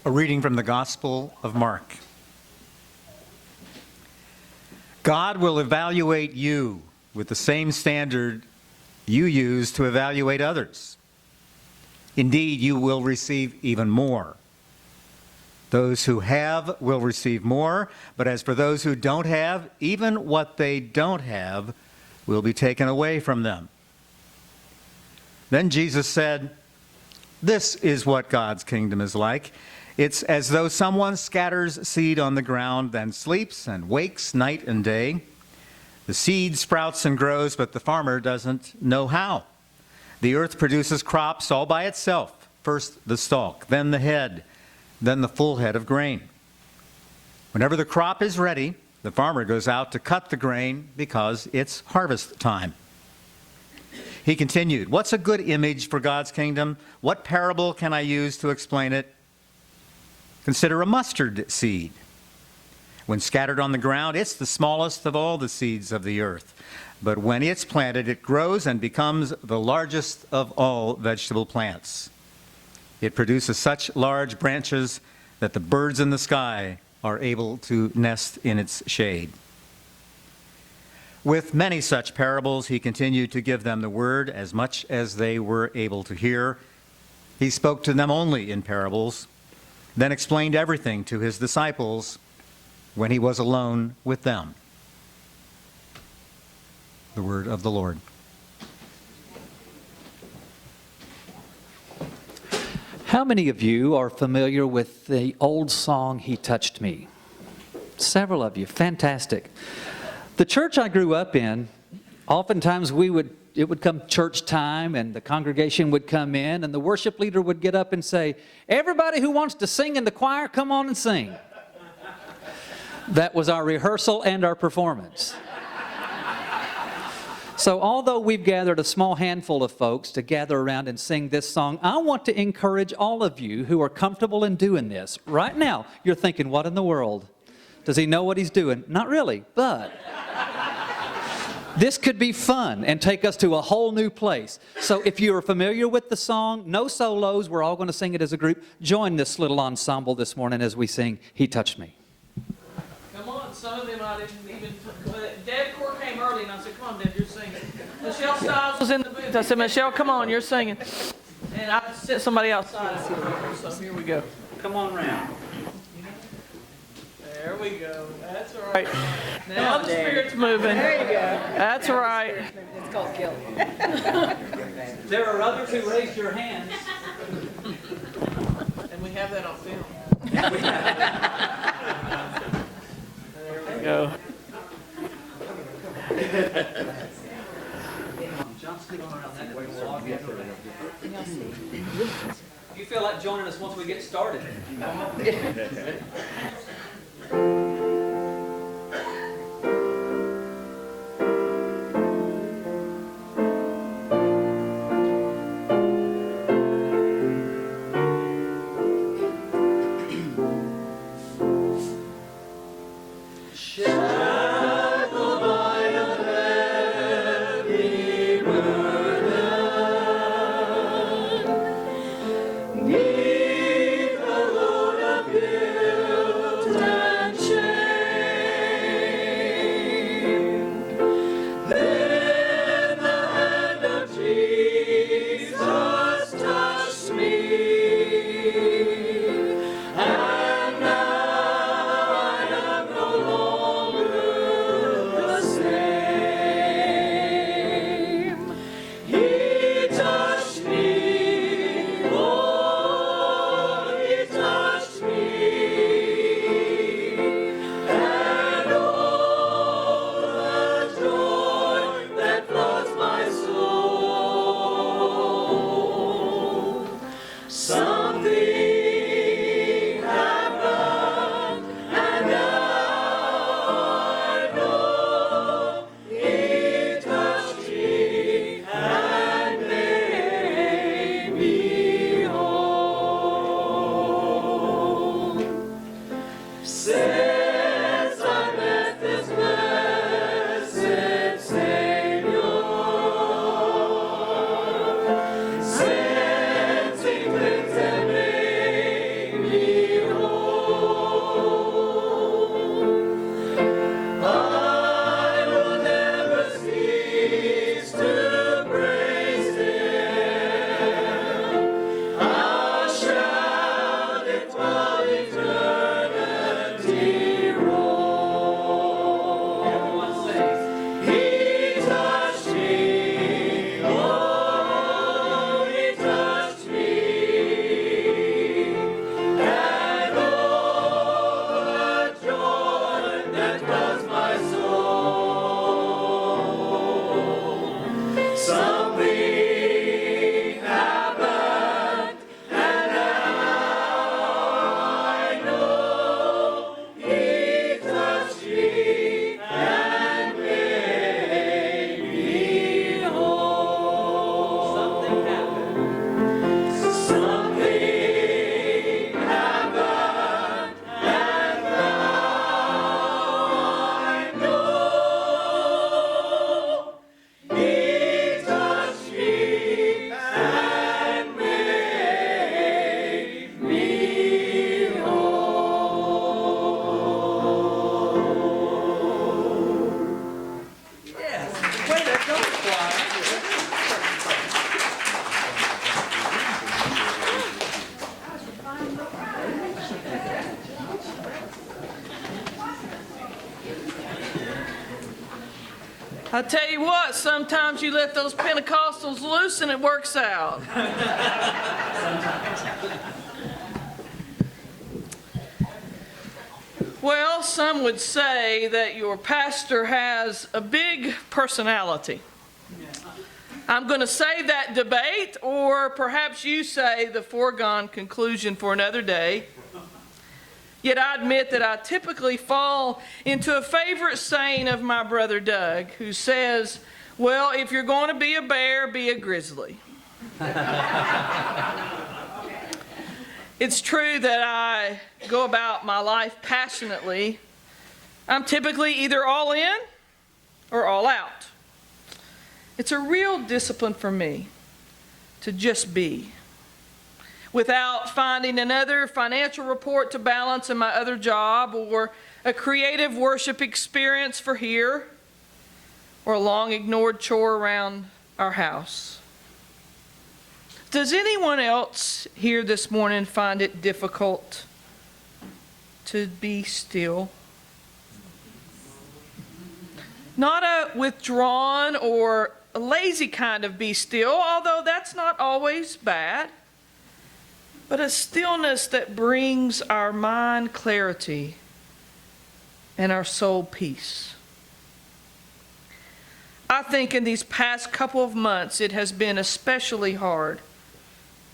A reading from the Gospel of Mark. God will evaluate you with the same standard you use to evaluate others. Indeed, you will receive even more. Those who have will receive more, but as for those who don't have, even what they don't have will be taken away from them. Then Jesus said, "This is what God's kingdom is like. It's as though someone scatters seed on the ground, then sleeps and wakes night and day. The seed sprouts and grows, but the farmer doesn't know how. The earth produces crops all by itself, first the stalk, then the head, then the full head of grain. Whenever the crop is ready, the farmer goes out to cut the grain because it's harvest time." He continued, "What's a good image for God's kingdom? What parable can I use to explain it? Consider a mustard seed. When scattered on the ground, it's the smallest of all the seeds of the earth. But when it's planted, it grows and becomes the largest of all vegetable plants. It produces such large branches that the birds in the sky are able to nest in its shade." With many such parables, he continued to give them the word as much as they were able to hear. He spoke to them only in parables, then explained everything to his disciples when he was alone with them. The word of the Lord. How many of you are familiar with the old song, "He Touched Me"? Several of you. Fantastic. The church I grew up in, oftentimes it would come church time and the congregation would come in and the worship leader would get up and say, "Everybody who wants to sing in the choir, come on and sing." That was our rehearsal and our performance. So although we've gathered a small handful of folks to gather around and sing this song, I want to encourage all of you who are comfortable in doing this. Right now, you're thinking, what in the world? Does he know what he's doing? Not really, but this could be fun and take us to a whole new place. So if you are familiar with the song, no solos, we're all going to sing it as a group. Join this little ensemble this morning as we sing, "He Touched Me." Come on, some of them I didn't even. Deb Core came early and I said, "Come on, Deb, you're singing." Michelle Stiles was in the booth. I said, "Michelle, come on, you're singing." And I sent somebody outside. So here we go. Come on round. There we go. That's all right. Now the spirit's moving. There you go. That's right. It's called guilt. There are others who raised your hands. And we have that on film. There we go. John, scoot on around that way. We'll all get around. You feel like joining us once we get started? Neath the load of guilt and shame. I tell you what, sometimes you let those Pentecostals loose and it works out. Well, some would say that your pastor has a big personality. I'm going to save that debate, or perhaps you say the foregone conclusion for another day. Yet I admit that I typically fall into a favorite saying of my brother Doug, who says, well, if you're going to be a bear, be a grizzly. It's true that I go about my life passionately. I'm typically either all in or all out. It's a real discipline for me to just be, without finding another financial report to balance in my other job, or a creative worship experience for here, or a long ignored chore around our house. Does anyone else here this morning find it difficult to be still? Not a withdrawn or a lazy kind of be still, although that's not always bad, but a stillness that brings our mind clarity and our soul peace. I think in these past couple of months it has been especially hard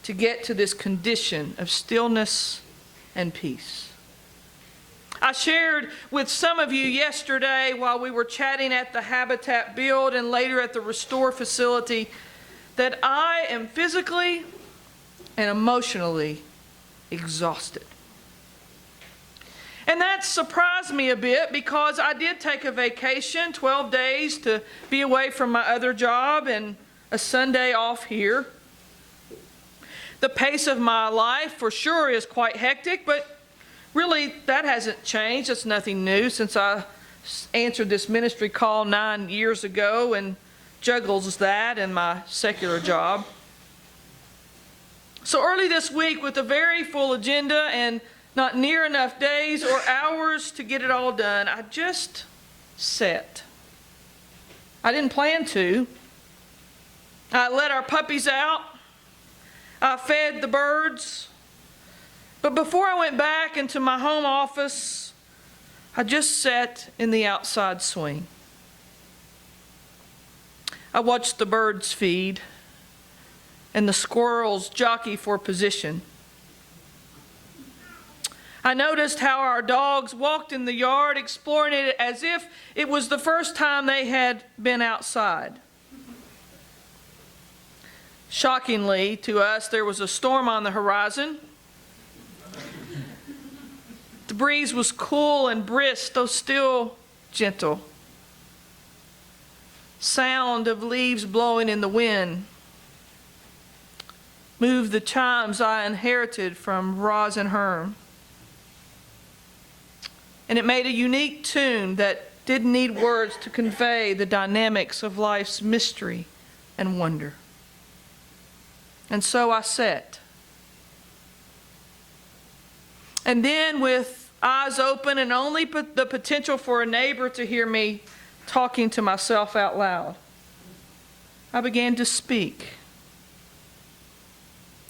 to get to this condition of stillness and peace. I shared with some of you yesterday while we were chatting at the Habitat Build and later at the Restore facility that I am physically and emotionally exhausted. And that surprised me a bit because I did take a vacation, 12 days to be away from my other job and a Sunday off here. The pace of my life for sure is quite hectic, but really that hasn't changed. It's nothing new since I answered this ministry call 9 years ago and juggles that and my secular job. So early this week, with a very full agenda and not near enough days or hours to get it all done, I just sat. I didn't plan to. I let our puppies out. I fed the birds. But before I went back into my home office, I just sat in the outside swing. I watched the birds feed and the squirrels jockey for position. I noticed how our dogs walked in the yard, exploring it as if it was the first time they had been outside. Shockingly to us, there was a storm on the horizon. The breeze was cool and brisk, though still gentle. Sound of leaves blowing in the wind moved the chimes I inherited from Roz and Herm. And it made a unique tune that didn't need words to convey the dynamics of life's mystery and wonder. And so I sat. And then, with eyes open and only the potential for a neighbor to hear me talking to myself out loud, I began to speak.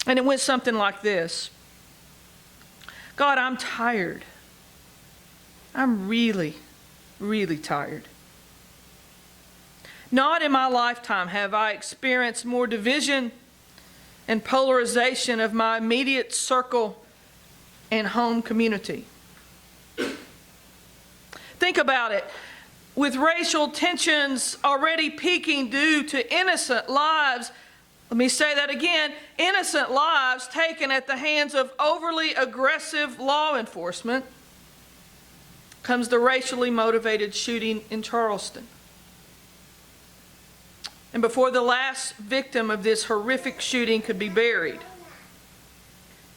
And it went something like this. God, I'm tired. I'm really, really tired. Not in my lifetime have I experienced more division and polarization of my immediate circle and home community. Think about it. With racial tensions already peaking due to innocent lives, let me say that again, innocent lives taken at the hands of overly aggressive law enforcement, comes the racially motivated shooting in Charleston. And before the last victim of this horrific shooting could be buried,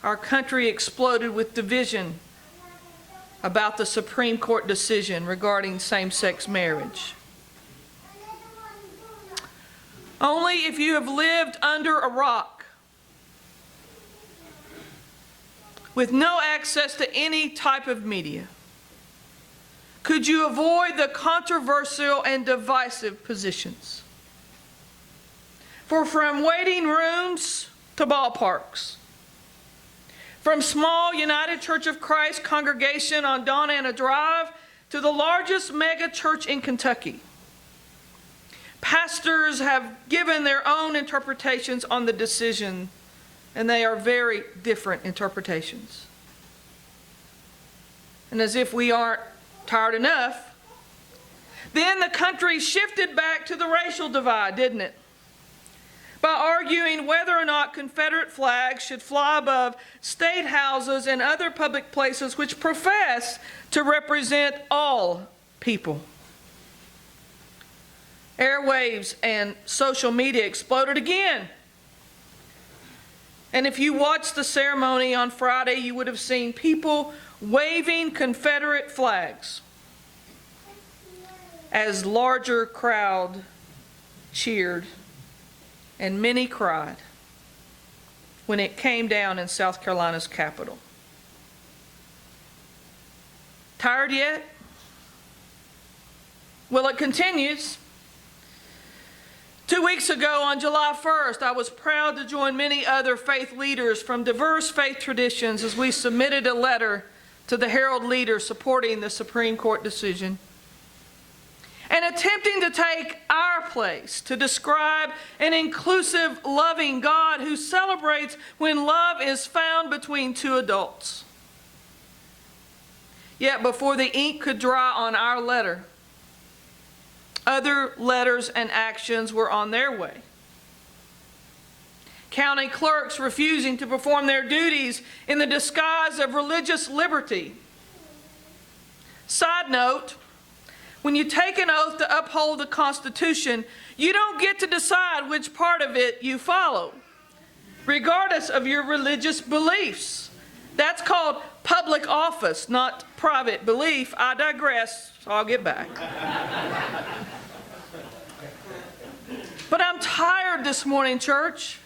our country exploded with division about the Supreme Court decision regarding same-sex marriage. Only if you have lived under a rock with no access to any type of media, could you avoid the controversial and divisive positions? For from waiting rooms to ballparks, from small United Church of Christ congregation on Don Anna Drive to the largest mega church in Kentucky, pastors have given their own interpretations on the decision, and they are very different interpretations. And as if we aren't tired enough, then the country shifted back to the racial divide, didn't it? By arguing whether or not Confederate flags should fly above state houses and other public places which profess to represent all people. Airwaves and social media exploded again. And if you watched the ceremony on Friday, you would have seen people waving Confederate flags as larger crowd cheered and many cried when it came down in South Carolina's capital. Tired yet? Well, it continues. 2 weeks ago, on July 1st, I was proud to join many other faith leaders from diverse faith traditions as we submitted a letter to the Herald Leader supporting the Supreme Court decision, and attempting to take our place to describe an inclusive, loving God who celebrates when love is found between two adults. Yet before the ink could dry on our letter, other letters and actions were on their way. County clerks refusing to perform their duties in the disguise of religious liberty. Side note, when you take an oath to uphold the Constitution, you don't get to decide which part of it you follow, regardless of your religious beliefs. That's called public office, not private belief. I digress, so I'll get back. But I'm tired this morning, church.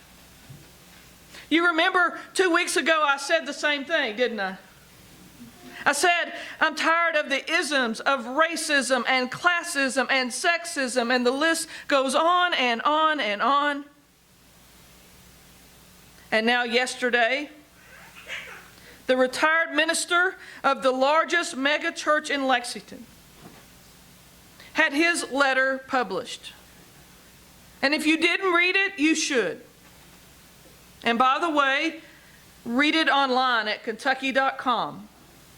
You remember 2 weeks ago I said the same thing, didn't I? I said, I'm tired of the isms of racism and classism and sexism, and the list goes on and on and on. And now yesterday, the retired minister of the largest mega church in Lexington had his letter published. And if you didn't read it, you should. And by the way, read it online at Kentucky.com,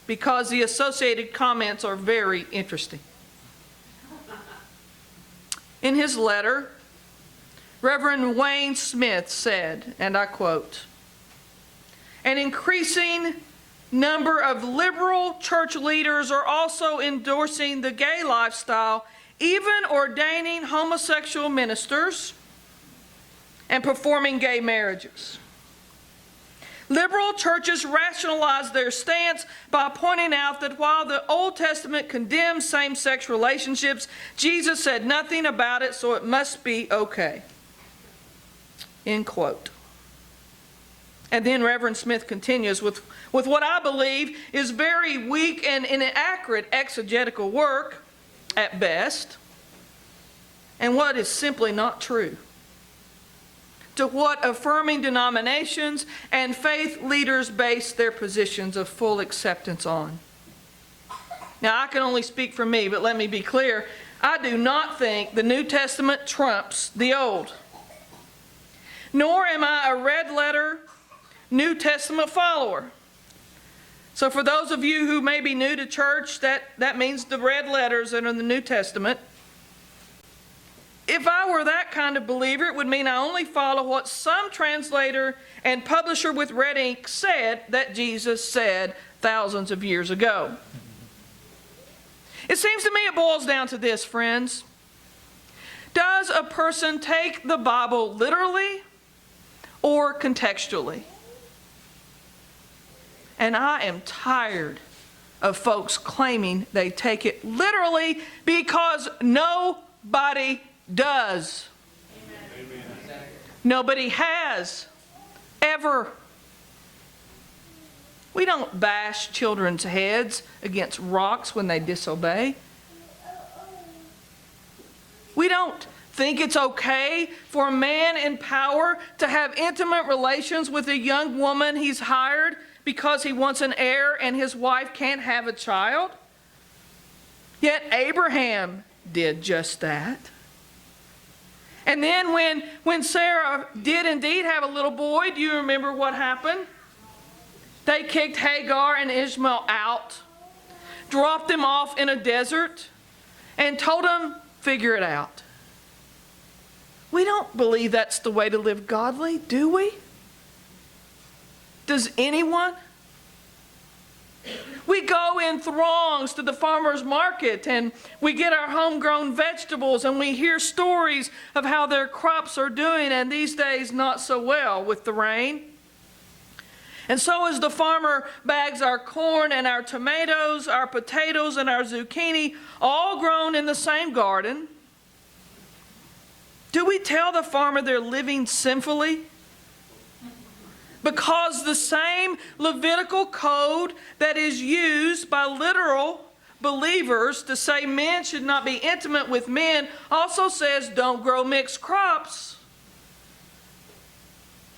because the associated comments are very interesting. In his letter, Reverend Wayne Smith said, and I quote, "An increasing number of liberal church leaders are also endorsing the gay lifestyle, even ordaining homosexual ministers and performing gay marriages. Liberal churches rationalize their stance by pointing out that while the Old Testament condemns same-sex relationships, Jesus said nothing about it, so it must be okay." End quote. And then Reverend Smith continues with what I believe is very weak and inaccurate exegetical work, at best, and what is simply not true, to what affirming denominations and faith leaders base their positions of full acceptance on. Now, I can only speak for me, but let me be clear. I do not think the New Testament trumps the Old. Nor am I a red letter New Testament follower. So for those of you who may be new to church, that means the red letters that are in the New Testament. If I were that kind of believer, it would mean I only follow what some translator and publisher with red ink said that Jesus said thousands of years ago. It seems to me it boils down to this, friends. Does a person take the Bible literally or contextually? And I am tired of folks claiming they take it literally, because nobody does. Amen. Nobody has ever. We don't bash children's heads against rocks when they disobey. We don't think it's okay for a man in power to have intimate relations with a young woman he's hired because he wants an heir and his wife can't have a child. Yet Abraham did just that. And then when Sarah did indeed have a little boy, do you remember what happened? They kicked Hagar and Ishmael out, dropped them off in a desert, and told them, figure it out. We don't believe that's the way to live godly, do we? Does anyone? We go in throngs to the farmer's market and we get our homegrown vegetables and we hear stories of how their crops are doing, and these days not so well with the rain. And so as the farmer bags our corn and our tomatoes, our potatoes and our zucchini, all grown in the same garden, do we tell the farmer they're living sinfully? Because the same Levitical code that is used by literal believers to say men should not be intimate with men also says don't grow mixed crops.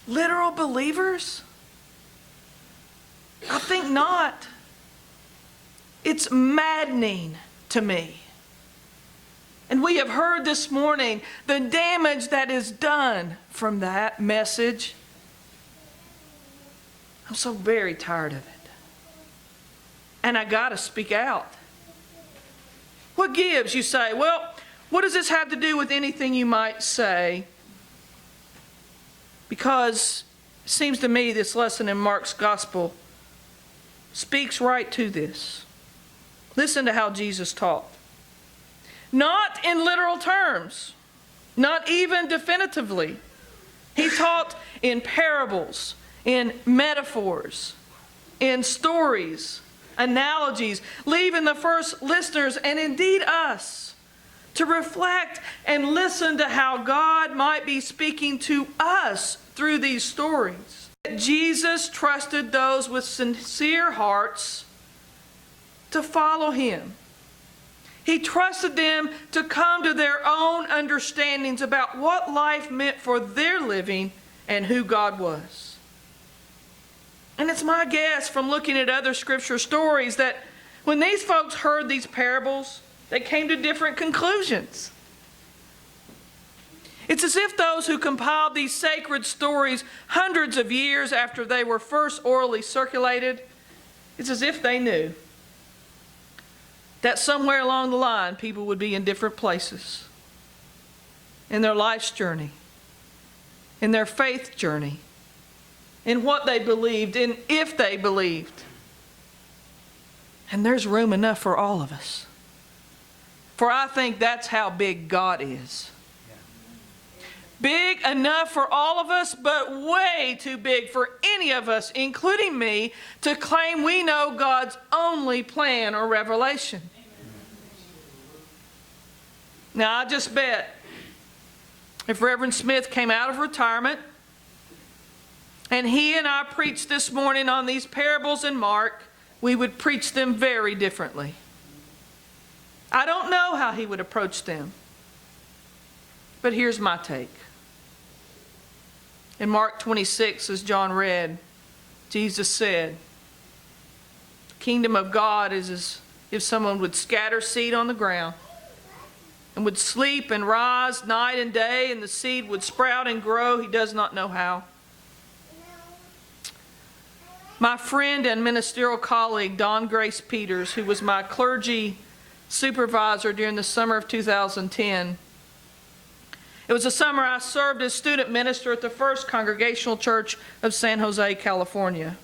Literal believers? I think not. It's maddening to me. And we have heard this morning the damage that is done from that message. I'm so very tired of it. And I got to speak out. What gives? You say, well, what does this have to do with anything you might say? Because it seems to me this lesson in Mark's gospel speaks right to this. Listen to how Jesus taught. Not in literal terms, not even definitively. He taught in parables, in metaphors, in stories, analogies, leaving the first listeners, and indeed us, to reflect and listen to how God might be speaking to us through these stories. Jesus trusted those with sincere hearts to follow him. He trusted them to come to their own understandings about what life meant for their living and who God was. And it's my guess from looking at other scripture stories that when these folks heard these parables, they came to different conclusions. It's as if those who compiled these sacred stories hundreds of years after they were first orally circulated, it's as if they knew that somewhere along the line people would be in different places in their life's journey, in their faith journey, in what they believed, in if they believed. And there's room enough for all of us. For I think that's how big God is. Big enough for all of us, but way too big for any of us, including me, to claim we know God's only plan or revelation. Now, I just bet if Reverend Smith came out of retirement and he and I preached this morning on these parables in Mark, we would preach them very differently. I don't know how he would approach them, but here's my take. In Mark 26, as John read, Jesus said, the kingdom of God is as if someone would scatter seed on the ground and would sleep and rise night and day, and the seed would sprout and grow. He does not know how. My friend and ministerial colleague, Don Grace Peters, who was my clergy supervisor during the summer of 2010, it was a summer I served as student minister at the First Congregational Church of San Jose, California.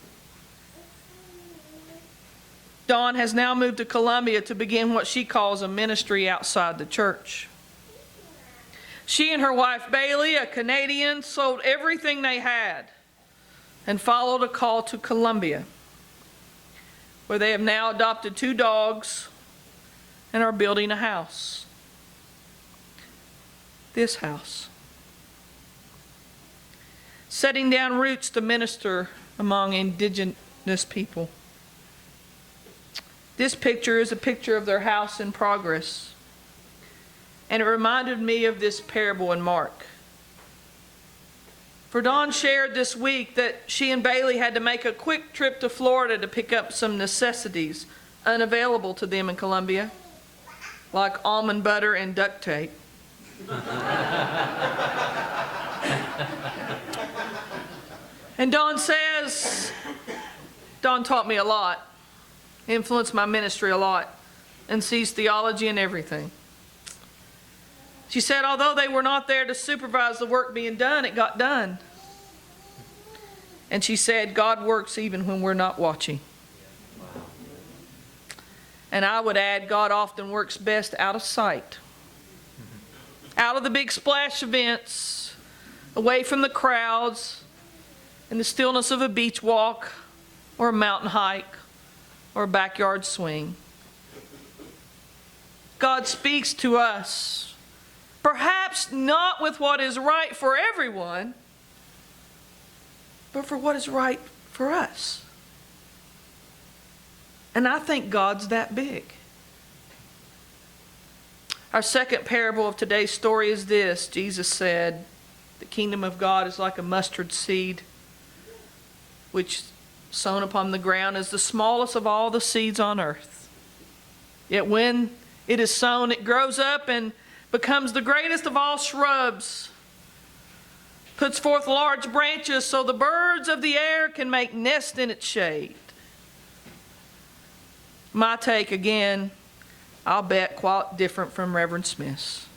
Dawn has now moved to Columbia to begin what she calls a ministry outside the church. She and her wife Bailey, a Canadian, sold everything they had and followed a call to Columbia, where they have now adopted 2 dogs and are building a house. This house. Setting down roots to minister among indigenous wilderness people. This picture is a picture of their house in progress. And it reminded me of this parable in Mark. For Dawn shared this week that she and Bailey had to make a quick trip to Florida to pick up some necessities unavailable to them in Columbia, like almond butter and duct tape. And Dawn says, Dawn taught me a lot, influenced my ministry a lot, and sees theology in everything. She said, although they were not there to supervise the work being done, it got done. And she said, God works even when we're not watching. And I would add, God often works best out of sight. Out of the big splash events, away from the crowds, in the stillness of a beach walk, or a mountain hike, or a backyard swing. God speaks to us, perhaps not with what is right for everyone, but for what is right for us. And I think God's that big. Our second parable of today's story is this. Jesus said, the kingdom of God is like a mustard seed, which sown upon the ground is the smallest of all the seeds on earth. Yet when it is sown, it grows up and becomes the greatest of all shrubs, puts forth large branches so the birds of the air can make nests in its shade. My take, again, I'll bet quite different from Reverend Smith's.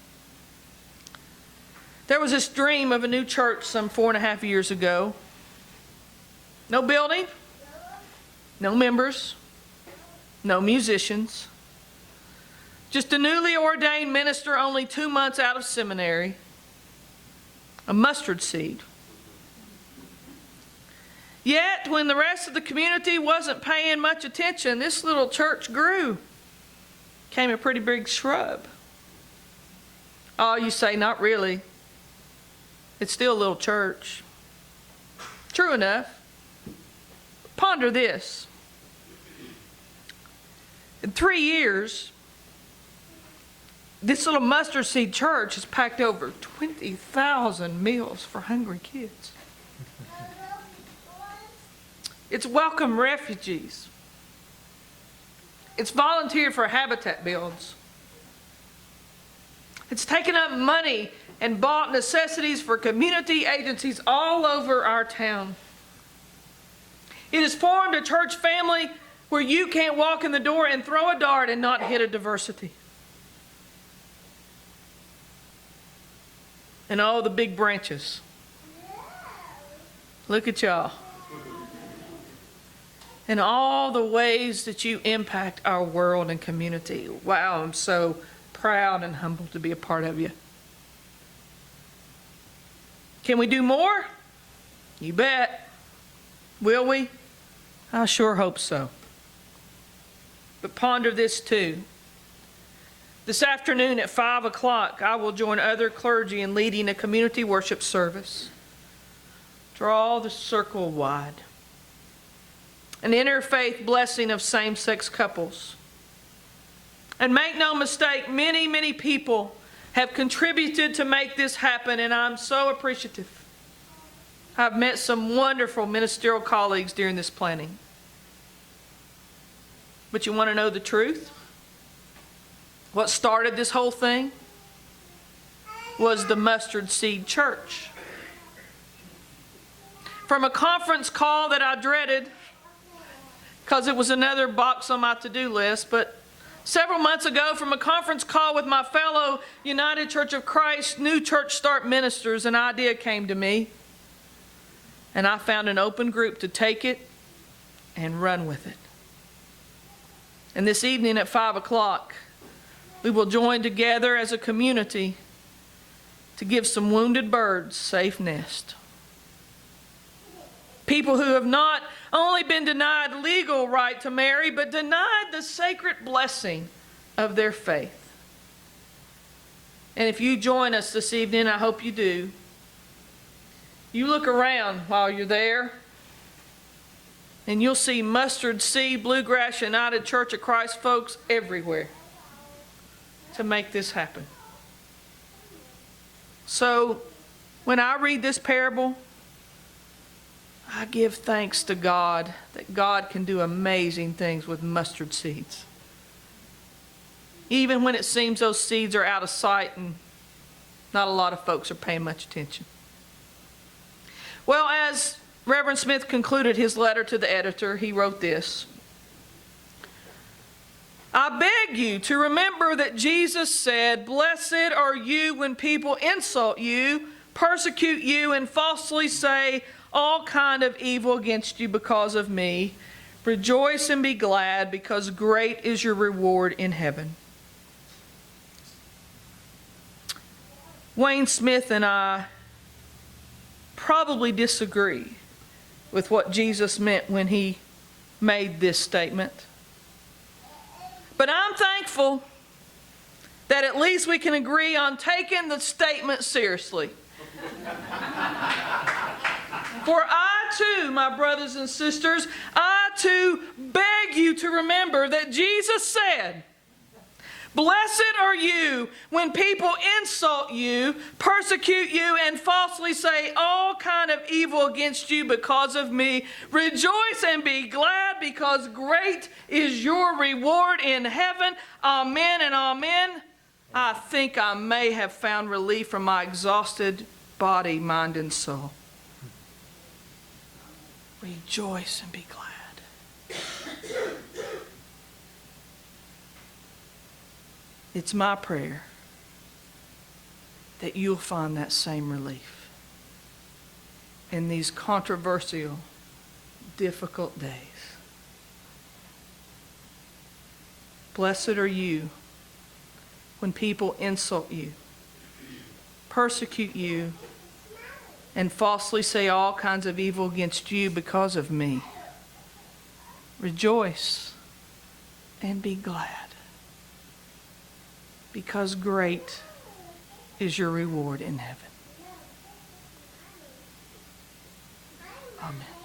There was this dream of a new church some 4.5 years ago. No building, no members, no musicians. Just a newly ordained minister only 2 months out of seminary. A mustard seed. Yet, when the rest of the community wasn't paying much attention, this little church grew. Became a pretty big shrub. Oh, you say, not really. It's still a little church. True enough. Ponder this. In 3 years, this little mustard seed church has packed over 20,000 meals for hungry kids. It's welcomed refugees. It's volunteered for habitat builds. It's taken up money and bought necessities for community agencies all over our town. It has formed a church family where you can't walk in the door and throw a dart and not hit a diversity. And all the big branches. Look at y'all. And all the ways that you impact our world and community. Wow, I'm so proud and humbled to be a part of you. Can we do more? You bet. Will we? I sure hope so. But ponder this too. This afternoon at 5 o'clock, I will join other clergy in leading a community worship service. Draw the circle wide. An interfaith blessing of same-sex couples. And make no mistake, many, many people have contributed to make this happen, and I'm so appreciative. I've met some wonderful ministerial colleagues during this planning. But you want to know the truth? What started this whole thing was the Mustard Seed Church. From a conference call that I dreaded, because it was another box on my to-do list, but several months ago, from a conference call with my fellow United Church of Christ New Church Start ministers, an idea came to me, and I found an open group to take it and run with it. And this evening at 5 o'clock, we will join together as a community to give some wounded birds safe nest. People who have not only been denied legal right to marry, but denied the sacred blessing of their faith. And if you join us this evening, I hope you do, you look around while you're there And you'll see Mustard Seed, Bluegrass United Church of Christ folks everywhere to make this happen. So when I read this parable, I give thanks to God that God can do amazing things with mustard seeds. Even when it seems those seeds are out of sight and not a lot of folks are paying much attention. Well, as Reverend Smith concluded his letter to the editor, he wrote this: I beg you to remember that Jesus said, "Blessed are you when people insult you, persecute you, and falsely say all kind of evil against you because of me. Rejoice and be glad, because great is your reward in heaven." Wayne Smith and I probably disagree with what Jesus meant when he made this statement. But I'm thankful that at least we can agree on taking the statement seriously. For I too, my brothers and sisters, I too beg you to remember that Jesus said, "Blessed are you when people insult you, persecute you, and falsely say all kind of evil against you because of me. Rejoice and be glad, because great is your reward in heaven." Amen and amen. I think I may have found relief from my exhausted body, mind, and soul. Rejoice and be glad. It's my prayer that you'll find that same relief in these controversial, difficult days. Blessed are you when people insult you, persecute you, and falsely say all kinds of evil against you because of me. Rejoice and be glad, because great is your reward in heaven. Amen.